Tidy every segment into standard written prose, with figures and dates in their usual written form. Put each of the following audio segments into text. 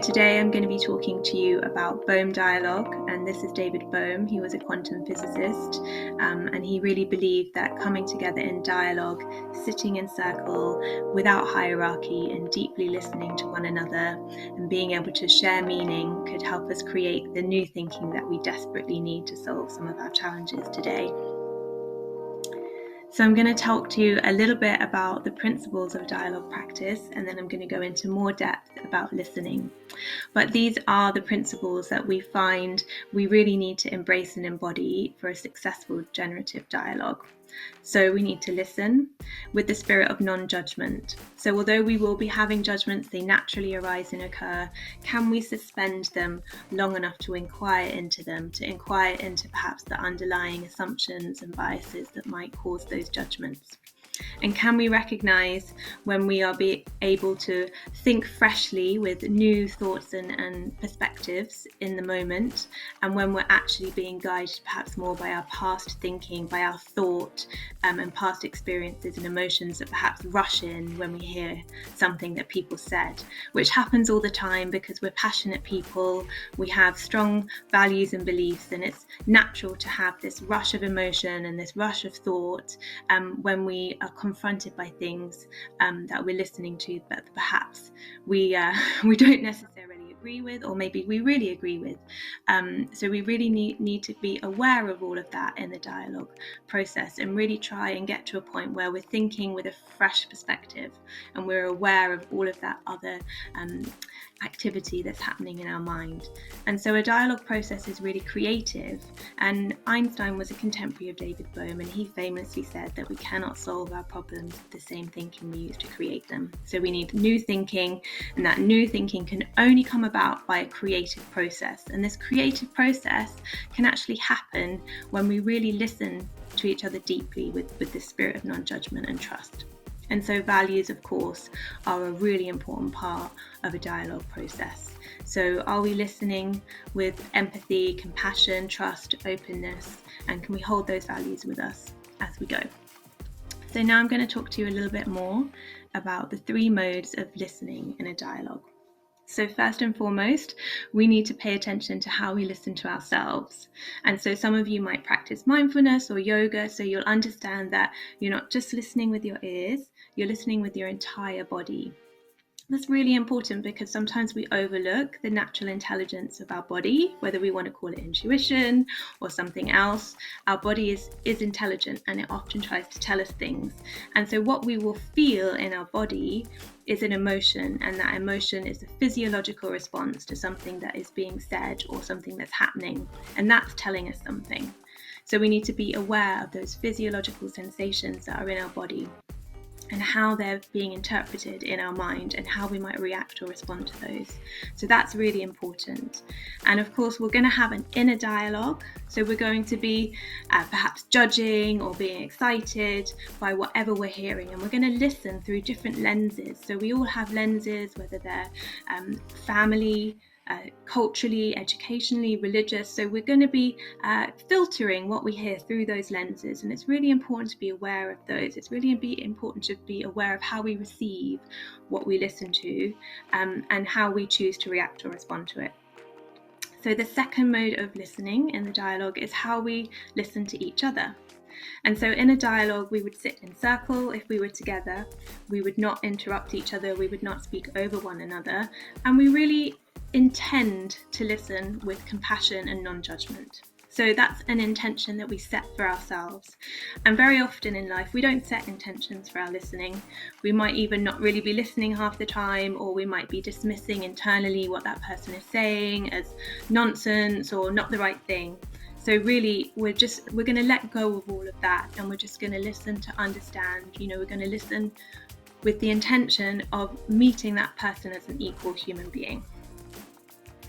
Today I'm going to be talking to you about Bohm dialogue, and this is David Bohm. He was a quantum physicist, and he really believed that coming together in dialogue, sitting in circle without hierarchy and deeply listening to one another and being able to share meaning could help us create the new thinking that we desperately need to solve some of our challenges today. So I'm going to talk to you a little bit about the principles of dialogue practice, and then I'm going to go into more depth about listening. But these are the principles that we find we really need to embrace and embody for a successful generative dialogue. So we need to listen with the spirit of non-judgment. So although we will be having judgments, they naturally arise and occur, can we suspend them long enough to inquire into them, to inquire into perhaps the underlying assumptions and biases that might cause those judgments? And can we recognize when we are able to think freshly with new thoughts and perspectives in the moment, and when we're actually being guided perhaps more by our past thinking, by our thought and past experiences and emotions that perhaps rush in when we hear something that people said, which happens all the time because we're passionate people, we have strong values and beliefs, and it's natural to have this rush of emotion and this rush of thought when we are confronted by things that we're listening to, but perhaps we don't necessarily agree with, or maybe we really agree with. So we really need to be aware of all of that in the dialogue process, and really try and get to a point where we're thinking with a fresh perspective, and we're aware of all of that other activity that's happening in our mind. And so a dialogue process is really creative, and Einstein was a contemporary of David Bohm, and he famously said that we cannot solve our problems with the same thinking we use to create them. So we need new thinking, and that new thinking can only come about by a creative process. And this creative process can actually happen when we really listen to each other deeply with the spirit of non-judgment and trust. And so values, of course, are a really important part of a dialogue process. So are we listening with empathy, compassion, trust, openness, and can we hold those values with us as we go? So now I'm going to talk to you a little bit more about the three modes of listening in a dialogue. So first and foremost, we need to pay attention to how we listen to ourselves. And so some of you might practice mindfulness or yoga, so you'll understand that you're not just listening with your ears, you're listening with your entire body. That's really important because sometimes we overlook the natural intelligence of our body, whether we want to call it intuition or something else. Our body is intelligent, and it often tries to tell us things. And so what we will feel in our body is an emotion, and that emotion is a physiological response to something that is being said or something that's happening, and that's telling us something. So we need to be aware of those physiological sensations that are in our body, and how they're being interpreted in our mind, and how we might react or respond to those. So that's really important. And of course, we're going to have an inner dialogue. So we're going to be perhaps judging or being excited by whatever we're hearing, and we're going to listen through different lenses. So we all have lenses, whether they're family, culturally, educationally, religious. So we're going to be filtering what we hear through those lenses, and it's really important to be aware of those. It's really important to be aware of how we receive what we listen to, and how we choose to react or respond to it. So the second mode of listening in the dialogue is how we listen to each other. And so in a dialogue, we would sit in circle. If we were together, we would not interrupt each other, we would not speak over one another, and we really intend to listen with compassion and non-judgment. So that's an intention that we set for ourselves. And very often in life, we don't set intentions for our listening. We might even not really be listening half the time, or we might be dismissing internally what that person is saying as nonsense or not the right thing. So really, we're going to let go of all of that, and we're just going to listen to understand. We're going to listen with the intention of meeting that person as an equal human being.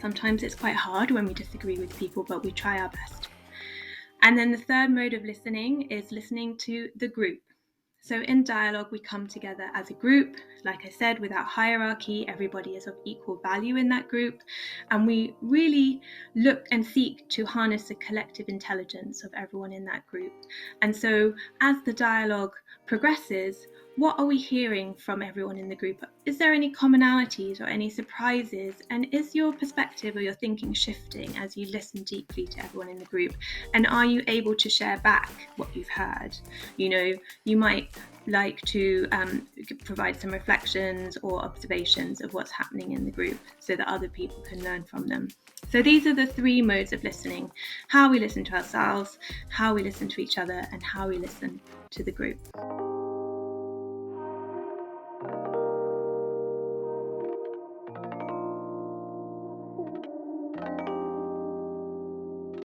Sometimes it's quite hard when we disagree with people, but we try our best. And then the third mode of listening is listening to the group. So in dialogue, we come together as a group, like I said, without hierarchy. Everybody is of equal value in that group. And we really look and seek to harness the collective intelligence of everyone in that group. And so as the dialogue progresses, What are we hearing from everyone in the group? Is there any commonalities or any surprises? And is your perspective or your thinking shifting as you listen deeply to everyone in the group? And are you able to share back what you've heard? You might like to provide some reflections or observations of what's happening in the group so that other people can learn from them. So these are the 3 modes of listening: how we listen to ourselves, how we listen to each other, and how we listen to the group.